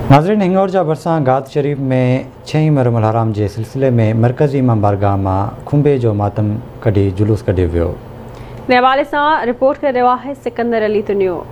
नाज़रीन, हिंगोर जा भरिसां गाद शरीफ़ में 6 मुहर्रम अल हराम के सिलसिले में मरकज़ी इमाम बारगाह में खुंबे जो मातम कढी जुलूस कढियो वियो। इन हवाले से रिपोर्ट कर रहा है सिकंदर अली तुनियो।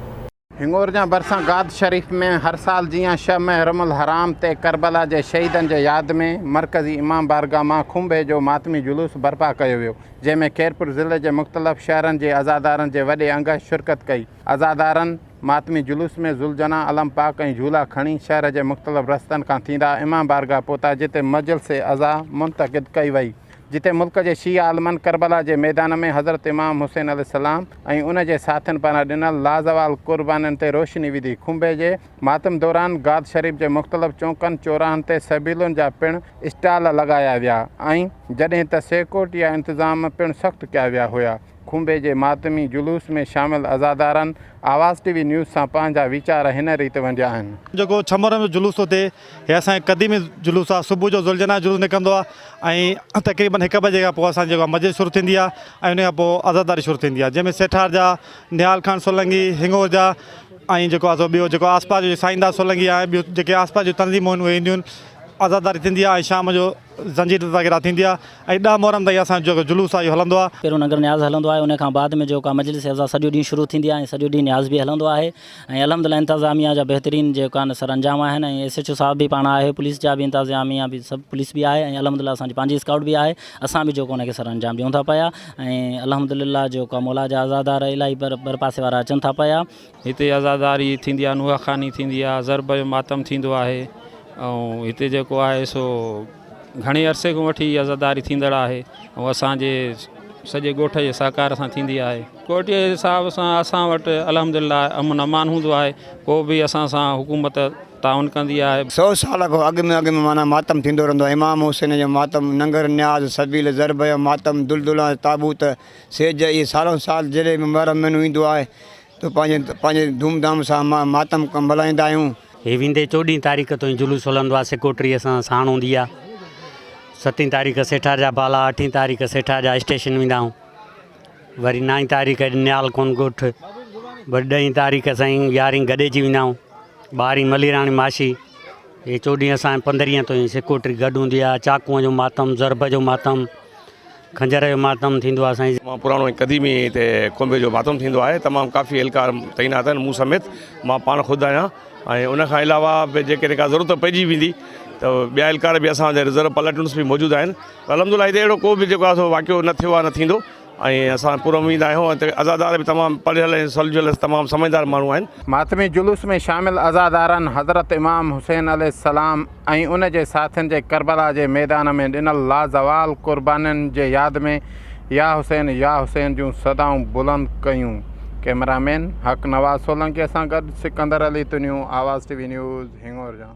हिंगोर जा भरिसां गाद शरीफ़ में हर साल जियां 6 मुहर्रम अल हराम ते करबला के शहीदन के याद में मरकज़ी इमाम बारगाह में खुंबे जो मातमी जुलूस बर्पा किया वियो, जैमें खैरपुर ज़िले के मुख्तलिफ़ शहरन के अज़ादारन के वॾे अंग शिरकत कई। अज़ादारन मातमी जुलूस में ज़ुलजना अलम पाक ऐं झूला खणी शहर के मुख्तलिफ़ रस्तन का थींदा इमाम बारगाह पहुता, जिते मजलिस अज़ा मुंतक़िद कई वई, जिते मुल्क के शिया आलमन करबला के मैदान में हज़रत इमाम हुसैन अलैहिस्सलाम ऐं उन जे साथियुनि पारां ॾिनल लाज़वाल कुर्बानीनि ते रोशनी विधी। खुंबे जे मातम दौरान गाद शरीफ़ के मुख्तलिफ़ चौकनि चौराहनि ते सबीलुनि जा पिणु स्टॉल लगाया विया ऐं जॾहिं त सिक्योरिटी जा इंतज़ाम पिणु सख़्तु कया विया हुआ। खुंबे के मातमी जुलूस में शामिल अज़ादारन आवाज़ टीवी न्यूज़ से पंहिंजा वीचार हिन रीति वंडिया आहिनि। जो 6 मुहर्रम जो जुलूस होते हे असां क़दीमी जुलूस आहे। सुबुह जो ज़ुलजना जुलूस निकिरंदो आहे ऐं तक़रीबन 1 बजे खां पोइ असां जेको मस्जिद शुरू थींदी आहे ऐं उन खां पोइ अज़ादारी शुरू थींदी आहे, जंहिंमें सेठार जा, निहाल खान सोलंकी, हिंगोर जा ऐं जेको आहे ॿियो जेको आसपास जो साईंदास सोलंकी आहे, ॿियूं जेके आसपास जूं तंज़ीमूं आहिनि उहे ईंदियूं आहिनि। आज़ादारी थींदी आहे ऐं शाम जो ज़ंजीर वग़ैरह थींदी आहे ऐं 10 मुहर्रम ताईं असां जेको जुलूस आहे इहो हलंदो आहे। पहिरियों नगर न्याज़ हलंदो आहे, उन खां बाद में जेको मजलिस अज़ा सॼो ॾींहुं शुरू थींदी आहे ऐं सॼो ॾींहुं न्याज़ बि हलंदो आहे ऐं अल्हम्दुलिल्लाह इंतज़ामिया जा बहितरीन जेका आहिनि सरअंजाम आहिनि ऐं SHO साहब बि पाण आहे, पुलिस जा बि इंतज़ामिया बि सभु पुलिस बि आहे ऐं अल्हम्दुलिल्लाह असांजी पंहिंजी स्काउट बि आहे। असां बि जेको उनखे सरअंजाम ॾियूं था पिया ऐं अल्हम्दुलिल्लाह जेको मौला जा आज़ादार इलाही बर पासे वारा अचनि था पिया। हिते आज़ादारी थींदी आहे, नुआखानी थींदी आहे, ज़रब जो मातम थींदो आहे ऐं हिते जेको आहे सो घणे अरसे खां वठी आज़ादारी थींदड़ आहे ऐं असांजे सॼे ॻोठ जे सहकार सां थींदी आहे। कोर्टीअ जे हिसाब सां असां वटि अल्हम्दुलिल्लाह अमन अमान हूंदो आहे, को बि असां सां हुकूमत ताउन कंदी आहे। 100 साल खां अॻु में माना मातम थींदो रहंदो आहे। इमाम हुसैन जो मातम, नंगर न्याज़, सबील, ज़रब जो मातम, दुलदुला, ताबूत, सेज, इहे सालों साल जॾहिं मुहर्रम महीनो ईंदो आहे त पंहिंजे धूमधाम सां मातम मल्हाईंदा आहियूं। हे वेंदे 14 तारीख़ तो जुलूस हलंदो आहे, सिक्योरिटी सां साण हूंदी आहे। 7 तारीख़ सेठार जा बाला, 8 तारीख़ सेठार जा स्टेशन वेंदा आहियूं, वरी 9 तारीख़ न्याल कोन ॻोठ, वरी 10 तारीख़ साईं 11 गॾिजी वेंदा आहियूं, 12 मलीराणी माशी। हे 14 असां 15 तो सिक्योरिटी गॾु हूंदी आहे। चाकूअ जो मातम, ज़रब जो मातम, खंजर जो मातम थींदो आहे। साईं पुराणो क़दीमी हिते खुंबे जो मातम थींदो आहे, तमामु काफ़ी एहलकार तैनात आहिनि, मूं समेत, मां पाण ख़ुदि आहियां ऐं उनखां अलावा बि जेकॾहिं का ज़रूरत पइजी वेंदी त ॿिया एहलकार बि असांजे रिज़र्व प्लाटून्स बि मौजूदु आहिनि। अल्हम्दुलिल्लाह हिते अहिड़ो को बि जेको आहे सो वाक़ियो न थियो आहे, न थींदो ऐं असां पूरो उमीद आहियूं। ऐं अज़ादार बि तमामु पढ़ियल ऐं सुलझियल तमामु समझदार माण्हू आहिनि। मातमी जुलूस में शामिल अज़ादारन हज़रत इमाम हुसैन अलैहिस्सलाम ऐं उन जे साथियुनि जे करबला के मैदान में ॾिनल लाज़वाल कुर्बानीनि जे यादि में या हुसैन जूं सदाऊं बुलंद कयूं। कैमरामैन हक नवाज़ सोलंकी सां गॾु सिकंदर अली तुनियो, आवाज़ टीवी न्यूज़, हिंगोर जा।